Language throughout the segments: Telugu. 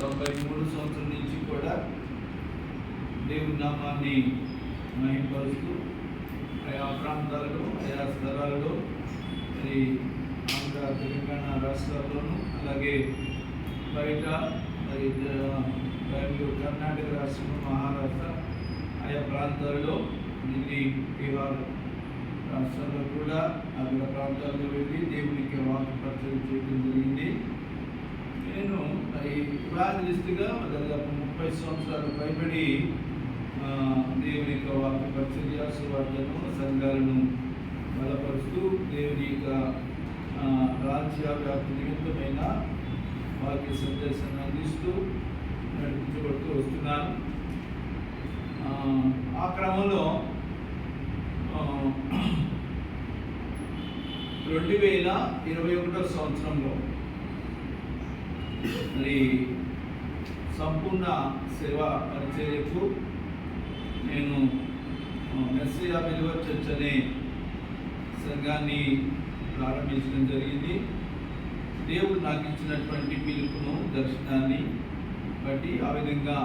93 సంవత్సరం నుంచి కూడా దేవుని నామాన్ని మహిమపరుస్తూ ఆయా ప్రాంతాలలో ఆయా స్థలాలలో మరి ఆంధ్ర తెలంగాణ రాష్ట్రాల్లోనూ అలాగే బయట మరి బెంగళూరు కర్ణాటక రాష్ట్రం మహారాష్ట్ర ఆయా ప్రాంతాల్లో ఢిల్లీ బీహార్ రాష్ట్రాల్లో కూడా అక్కడ ప్రాంతాల్లో వెళ్ళి దేవునికి వాక్యపరిచయం చేయడం జరిగింది. నేను ఇవాంజలిస్ట్గా దాదాపు 30 సంవత్సరాలు పైబడి దేవుని యొక్క వాక్య పరిచర్య సువార్తను సంఘాలను బలపరుస్తూ దేవుని యొక్క రాజ్య వ్యాప్తి నిమిత్తమైన వాక్య సందేశాన్ని అందిస్తూ నడిపించబడుతూ వస్తున్నాను. ఆ క్రమంలో 2021 సంవత్సరంలో మరి సంపూర్ణ సేవా పరిచర్యకు నేను మెస్సియా బిలీవర్ చర్చ్ అనే సంఘాన్ని ప్రారంభించడం జరిగింది. దేవుడు నాకు ఇచ్చినటువంటి పిలుపును దర్శనాన్ని బట్టి ఆ విధంగా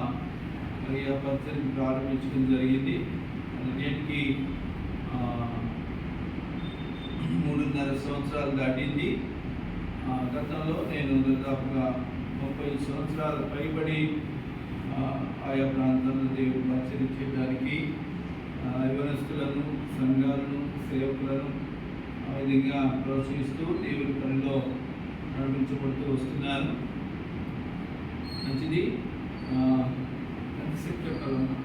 మరి ఆ పరిచర్యను ప్రారంభించడం జరిగింది. నేటికి 3.5 సంవత్సరాలు దాటింది. గతంలో నేను దాదాపుగా 30 సంవత్సరాలు పైబడి ఆయా ప్రాంతాల్లో దేవుడు పరిచర్య చేయడానికి యవనస్తులను సంఘాలను సేవకులను ఆ విధంగా ప్రోత్సహిస్తూ దేవుడి పనిలో నడిపించబడుతూ వస్తున్నాను. మంచిది. చెప్పాలన్నా